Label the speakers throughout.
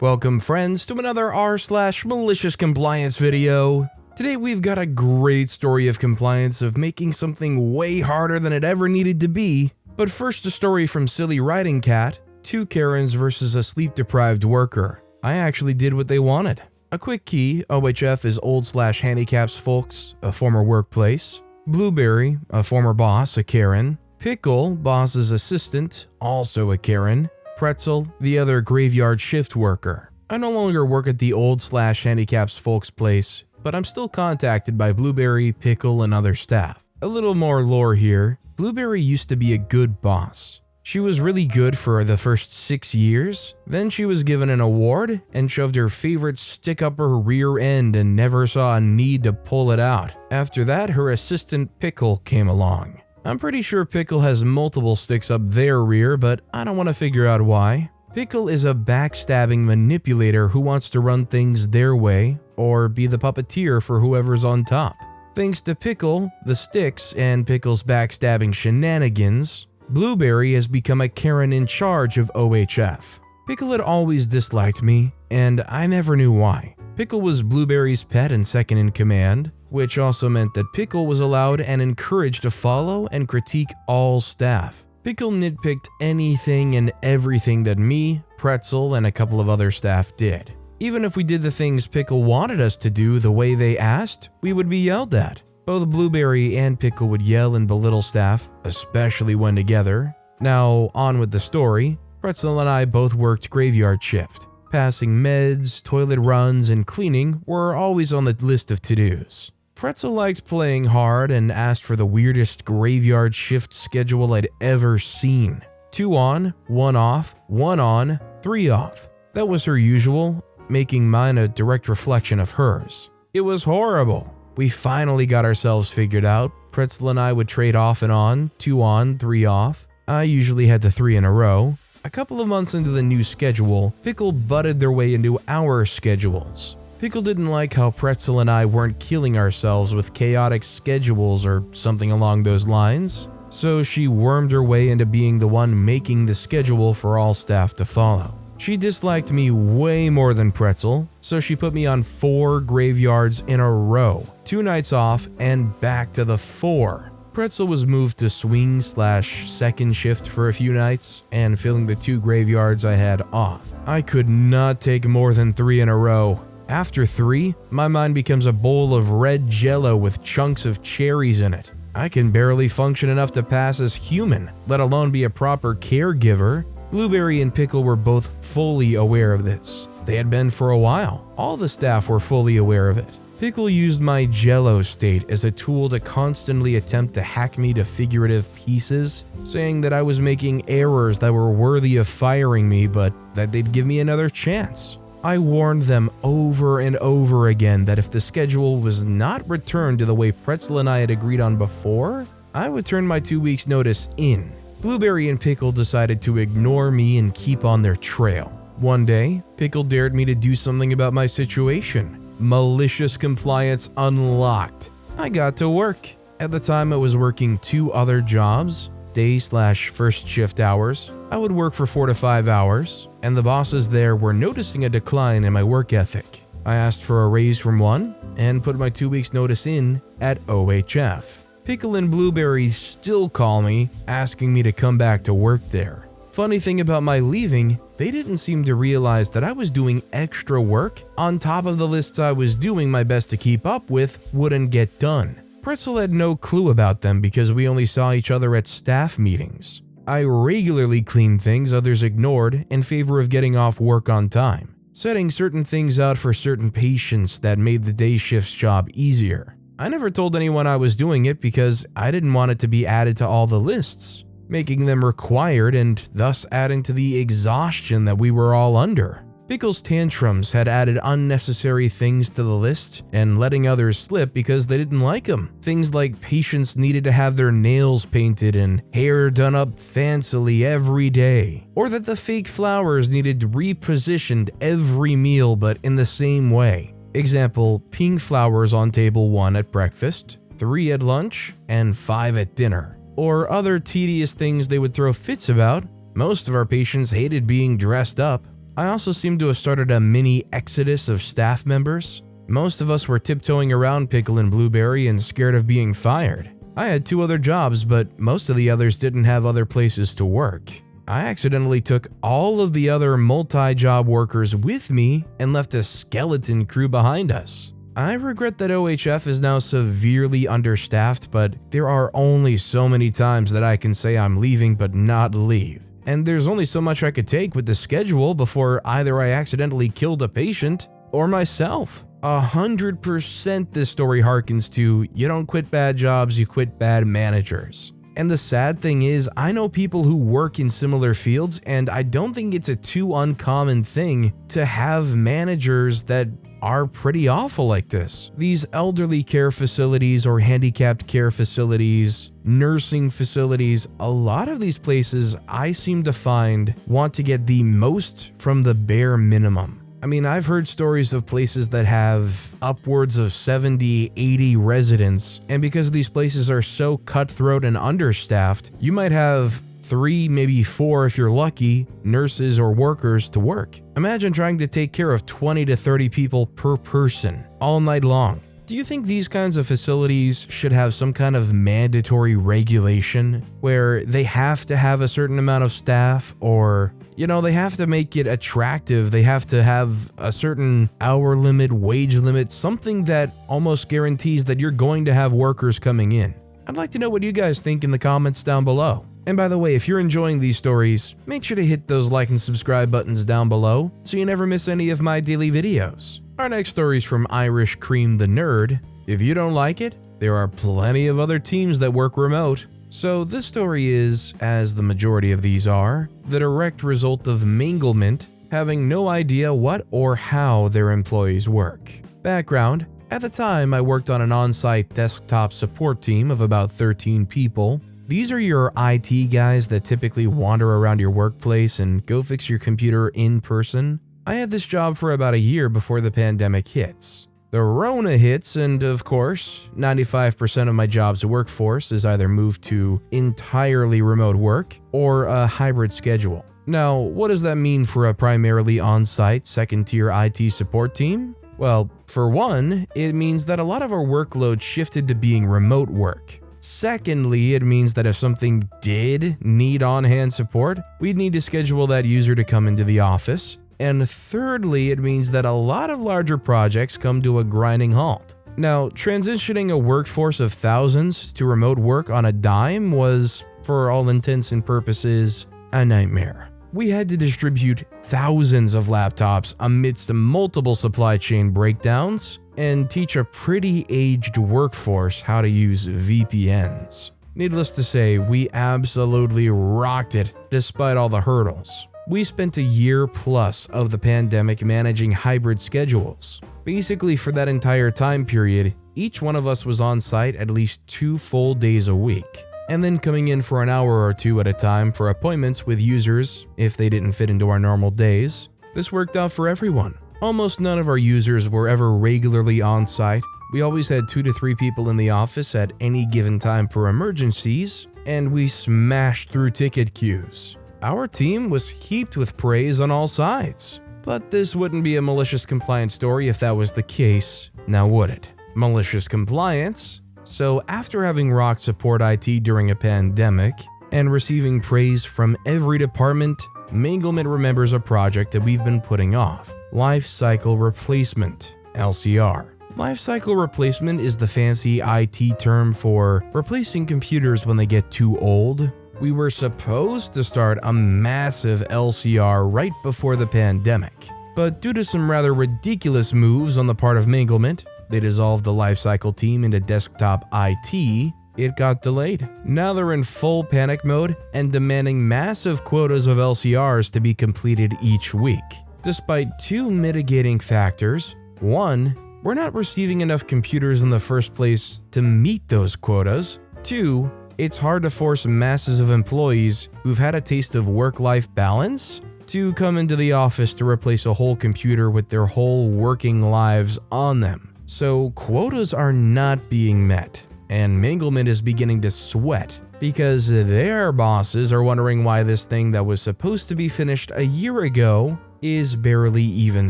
Speaker 1: Welcome friends to another r/malicious compliance video. Today we've got a great story of compliance of making something way harder than it ever needed to be. But first, a story from Silly Riding Cat, 2 Karens versus a sleep-deprived worker. I actually did what they wanted. A quick key, OHF is old/handicaps folks, a former workplace. Blueberry, a former boss, a Karen. Pickle, boss's assistant, also a Karen. Pretzel, the other graveyard shift worker. I no longer work at the old/handicaps folks place, but I'm still contacted by Blueberry, Pickle, and other staff. A little more lore here. Blueberry used to be a good boss. She was really good for the first 6 years, then she was given an award and shoved her favorite stick up her rear end and never saw a need to pull it out. After that, her assistant Pickle came along. I'm pretty sure Pickle has multiple sticks up their rear, but I don't want to figure out why. Pickle is a backstabbing manipulator who wants to run things their way, or be the puppeteer for whoever's on top. Thanks to Pickle, the sticks, and Pickle's backstabbing shenanigans, Blueberry has become a Karen in charge of OHF. Pickle had always disliked me, and I never knew why. Pickle was Blueberry's pet and second in command, which also meant that Pickle was allowed and encouraged to follow and critique all staff. Pickle nitpicked anything and everything that me, Pretzel, and a couple of other staff did. Even if we did the things Pickle wanted us to do the way they asked, we would be yelled at. Both Blueberry and Pickle would yell and belittle staff, especially when together. Now, on with the story. Pretzel and I both worked graveyard shift. Passing meds, toilet runs, and cleaning were always on the list of to-dos. Pretzel liked playing hard and asked for the weirdest graveyard shift schedule I'd ever seen. 2 on, 1 off, 1 on, 3 off. That was her usual, making mine a direct reflection of hers. It was horrible. We finally got ourselves figured out. Pretzel and I would trade off and on, 2 on, 3 off. I usually had the 3 in a row. A couple of months into the new schedule, Pickle butted their way into our schedules. Pickle didn't like how Pretzel and I weren't killing ourselves with chaotic schedules or something along those lines, so she wormed her way into being the one making the schedule for all staff to follow. She disliked me way more than Pretzel, so she put me on 4 graveyards in a row, 2 nights off, and back to the 4. Pretzel was moved to swing/second shift for a few nights and filling the 2 graveyards I had off. I could not take more than 3 in a row. After 3, my mind becomes a bowl of red jello with chunks of cherries in it. I can barely function enough to pass as human, let alone be a proper caregiver. Blueberry and Pickle were both fully aware of this. They had been for a while. All the staff were fully aware of it. Pickle used my jello state as a tool to constantly attempt to hack me to figurative pieces, saying that I was making errors that were worthy of firing me, but that they'd give me another chance. I warned them over and over again that if the schedule was not returned to the way Pretzel and I had agreed on before, I would turn my 2 weeks notice in. Blueberry and Pickle decided to ignore me and keep on their trail. One day, Pickle dared me to do something about my situation. Malicious compliance unlocked. I got to work. At the time, I was working 2 other jobs, day/first shift hours. I would work for 4 to 5 hours, and the bosses there were noticing a decline in my work ethic. I asked for a raise from one and put my 2 weeks notice in at OHF. Pickle and Blueberry still call me, asking me to come back to work there. Funny thing about my leaving, they didn't seem to realize that I was doing extra work on top of the lists I was doing my best to keep up with wouldn't get done. Pretzel had no clue about them because we only saw each other at staff meetings. I regularly cleaned things others ignored in favor of getting off work on time, setting certain things out for certain patients that made the day shift's job easier. I never told anyone I was doing it because I didn't want it to be added to all the lists, making them required and thus adding to the exhaustion that we were all under. Pickle's tantrums had added unnecessary things to the list and letting others slip because they didn't like them. Things like patients needed to have their nails painted and hair done up fancily every day, or that the fake flowers needed repositioned every meal but in the same way. Example, pink flowers on table 1 at breakfast, 3 at lunch, and 5 at dinner. Or other tedious things they would throw fits about. Most of our patients hated being dressed up. I also seem to have started a mini exodus of staff members. Most of us were tiptoeing around Pickle and Blueberry and scared of being fired. I had 2 other jobs, but most of the others didn't have other places to work. I accidentally took all of the other multi-job workers with me and left a skeleton crew behind us. I regret that OHF is now severely understaffed, but there are only so many times that I can say I'm leaving but not leave. And there's only so much I could take with the schedule before either I accidentally killed a patient or myself. 100% this story harkens to, you don't quit bad jobs, you quit bad managers. And the sad thing is, I know people who work in similar fields, and I don't think it's a too uncommon thing to have managers that are pretty awful like this. These elderly care facilities or handicapped care facilities, nursing facilities, a lot of these places I seem to find want to get the most from the bare minimum. I mean, I've heard stories of places that have upwards of 70, 80 residents, and because these places are so cutthroat and understaffed, you might have 3, maybe 4 if you're lucky, nurses or workers to work. Imagine trying to take care of 20 to 30 people per person all night long. Do you think these kinds of facilities should have some kind of mandatory regulation where they have to have a certain amount of staff, or they have to make it attractive, they have to have a certain hour limit, wage limit, something that almost guarantees that you're going to have workers coming in? I'd like to know what you guys think in the comments down below. And by the way, if you're enjoying these stories, make sure to hit those like and subscribe buttons down below so you never miss any of my daily videos. Our next story is from Irish Cream the Nerd. If you don't like it, there are plenty of other teams that work remote. So this story is, as the majority of these are, the direct result of manglement having no idea what or how their employees work. Background: at the time, I worked on an on-site desktop support team of about 13 people. These are your IT guys that typically wander around your workplace and go fix your computer in person. I had this job for about a year before the pandemic hits. The Rona hits, and of course, 95% of my job's workforce is either moved to entirely remote work or a hybrid schedule. Now, what does that mean for a primarily on-site second-tier IT support team? Well, for one, it means that a lot of our workload shifted to being remote work. Secondly, it means that if something did need on-hand support, we'd need to schedule that user to come into the office. And thirdly, it means that a lot of larger projects come to a grinding halt. Now, transitioning a workforce of thousands to remote work on a dime was, for all intents and purposes, a nightmare. We had to distribute thousands of laptops amidst multiple supply chain breakdowns and teach a pretty aged workforce how to use VPNs. Needless to say, we absolutely rocked it despite all the hurdles. We spent a year plus of the pandemic managing hybrid schedules. Basically, for that entire time period, each one of us was on site at least 2 full days a week, and then coming in for an hour or 2 at a time for appointments with users if they didn't fit into our normal days. This worked out for everyone. Almost none of our users were ever regularly on site. We always had 2 to 3 people in the office at any given time for emergencies, and we smashed through ticket queues. Our team was heaped with praise on all sides. But this wouldn't be a malicious compliance story if that was the case, now would it? Malicious compliance? So after having rocked support IT during a pandemic and receiving praise from every department, Manglement remembers a project that we've been putting off: Lifecycle Replacement, LCR. Lifecycle replacement is the fancy IT term for replacing computers when they get too old. We were supposed to start a massive LCR right before the pandemic, but due to some rather ridiculous moves on the part of Manglement, they dissolved the Lifecycle team into desktop IT. It got delayed. Now they're in full panic mode and demanding massive quotas of LCRs to be completed each week. Despite 2 mitigating factors: 1, we're not receiving enough computers in the first place to meet those quotas. 2, it's hard to force masses of employees who've had a taste of work-life balance to come into the office to replace a whole computer with their whole working lives on them. So quotas are not being met, and Manglement is beginning to sweat because their bosses are wondering why this thing that was supposed to be finished a year ago is barely even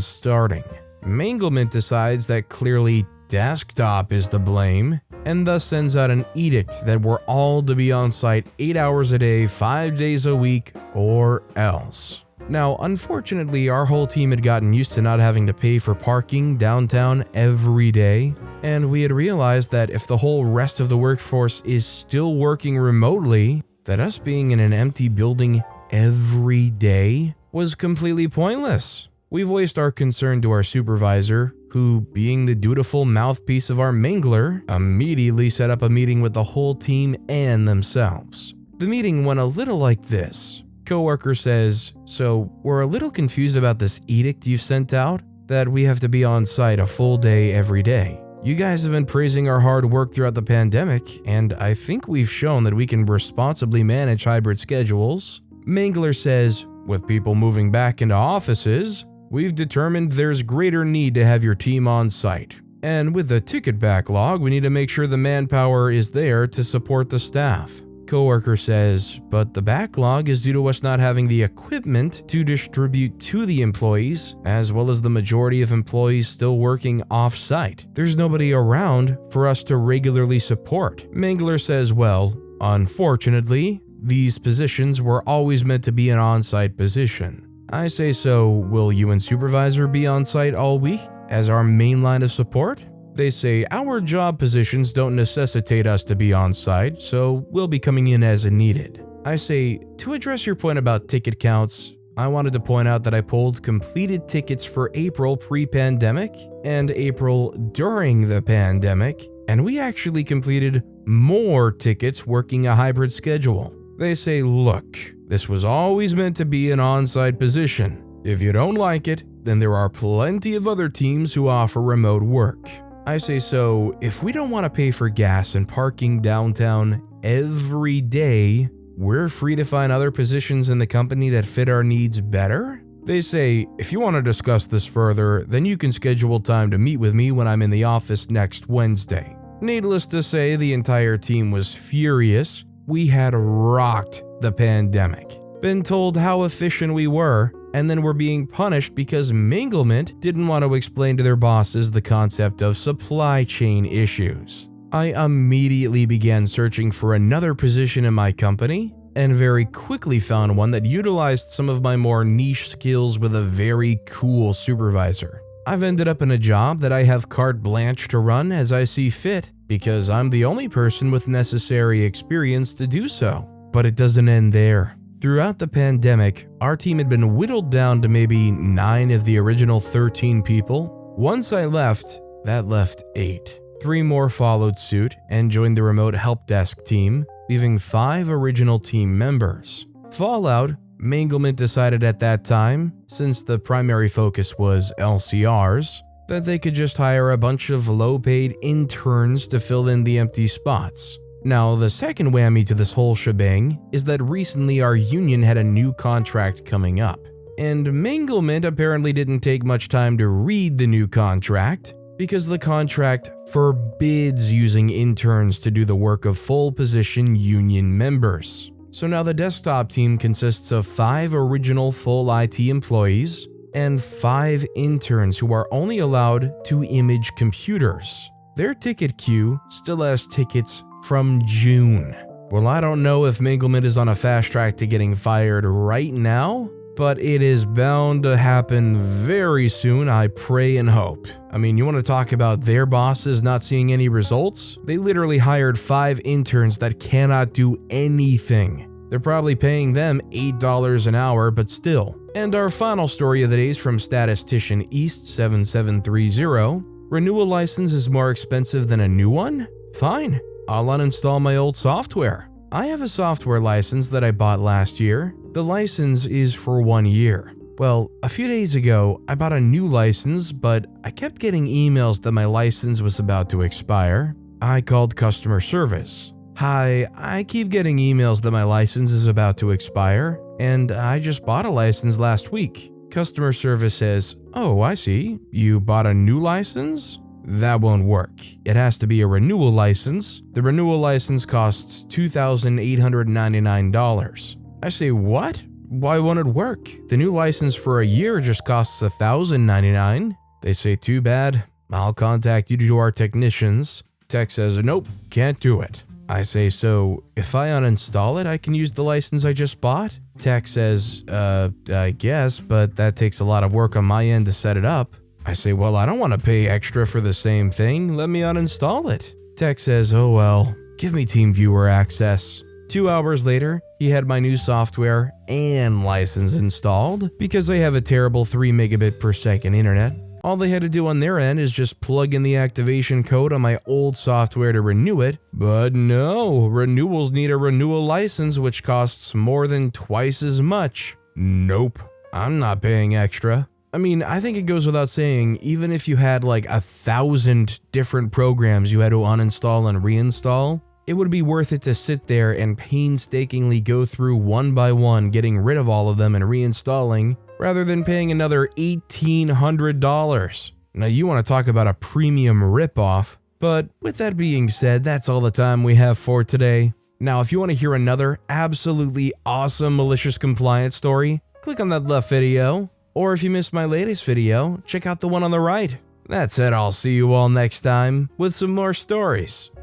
Speaker 1: starting. Manglement decides that clearly Desktop is to blame, and thus sends out an edict that we're all to be on site 8 hours a day, 5 days a week, or else. Now, unfortunately, our whole team had gotten used to not having to pay for parking downtown every day, and we had realized that if the whole rest of the workforce is still working remotely, that us being in an empty building every day was completely pointless. We voiced our concern to our supervisor, who, being the dutiful mouthpiece of our mangler, immediately set up a meeting with the whole team and themselves. The meeting went a little like this. Coworker says, "So, we're a little confused about this edict you sent out, that we have to be on site a full day every day. You guys have been praising our hard work throughout the pandemic, and I think we've shown that we can responsibly manage hybrid schedules." Mangler says, "With people moving back into offices, we've determined there's greater need to have your team on site. And with the ticket backlog, we need to make sure the manpower is there to support the staff." Coworker says, "But the backlog is due to us not having the equipment to distribute to the employees, as well as the majority of employees still working off-site. There's nobody around for us to regularly support." Mangler says, "Well, unfortunately, these positions were always meant to be an on-site position." I say, "So, will you and supervisor be on site all week as our main line of support?" They say, "Our job positions don't necessitate us to be on site, so we'll be coming in as needed." I say, "To address your point about ticket counts, I wanted to point out that I pulled completed tickets for April pre-pandemic and April during the pandemic, and we actually completed more tickets working a hybrid schedule." They say, "Look, this was always meant to be an on-site position. If you don't like it, then there are plenty of other teams who offer remote work." I say, "So, if we don't want to pay for gas and parking downtown every day, we're free to find other positions in the company that fit our needs better?" They say, "If you want to discuss this further, then you can schedule time to meet with me when I'm in the office next Wednesday." Needless to say, the entire team was furious. We had rocked the pandemic, been told how efficient we were, and then were being punished because Manglement didn't want to explain to their bosses the concept of supply chain issues. I immediately began searching for another position in my company, and very quickly found one that utilized some of my more niche skills with a very cool supervisor. I've ended up in a job that I have carte blanche to run as I see fit, because I'm the only person with necessary experience to do so. But it doesn't end there. Throughout the pandemic, our team had been whittled down to maybe 9 of the original 13 people. Once I left, that left 8. 3 more followed suit and joined the remote help desk team, leaving 5 original team members. Fallout, Manglement decided at that time, since the primary focus was LCRs, that they could just hire a bunch of low-paid interns to fill in the empty spots. Now, the second whammy to this whole shebang is that recently our union had a new contract coming up, and Manglement apparently didn't take much time to read the new contract, because the contract forbids using interns to do the work of full-position union members. So now the desktop team consists of 5 original full IT employees and 5 interns who are only allowed to image computers. Their ticket queue still has tickets from June. Well, I don't know if Manglement is on a fast track to getting fired right now, but it is bound to happen very soon, I pray and hope. I mean, you want to talk about their bosses not seeing any results? They literally hired 5 interns that cannot do anything. They're probably paying them $8 an hour, but still. And our final story of the day is from Statistician East 7730. Renewal license is more expensive than a new one? Fine, I'll uninstall my old software. I have a software license that I bought last year. The license is for 1 year. Well, a few days ago, I bought a new license, but I kept getting emails that my license was about to expire. I called customer service. "Hi, I keep getting emails that my license is about to expire, and I just bought a license last week." Customer service says, "Oh, I see. You bought a new license? That won't work. It has to be a renewal license. The renewal license costs $2,899. I say, "What? why won't it work? The new license for a year just costs $1,099. They say, too bad. I'll contact you to do our technicians. Tech says, nope, can't do it. I say, so if I uninstall it, I can use the license I just bought? Tech says, I guess, but that takes a lot of work on my end to set it up. I say, well, I don't want to pay extra for the same thing. Let me uninstall it. Tech says, oh well, give me TeamViewer access. 2 hours later, he had my new software and license installed because I have a terrible 3 megabit per second internet. All they had to do on their end is just plug in the activation code on my old software to renew it, but no, renewals need a renewal license which costs more than twice as much. Nope, I'm not paying extra. I mean, I think it goes without saying, even if you had like 1,000 different programs you had to uninstall and reinstall, it would be worth it to sit there and painstakingly go through one by one, getting rid of all of them and reinstalling, rather than paying another $1,800. Now you want to talk about a premium ripoff, but with that being said, that's all the time we have for today. Now if you want to hear another absolutely awesome malicious compliance story, click on that left video, or if you missed my latest video, check out the one on the right. That said, I'll see you all next time with some more stories.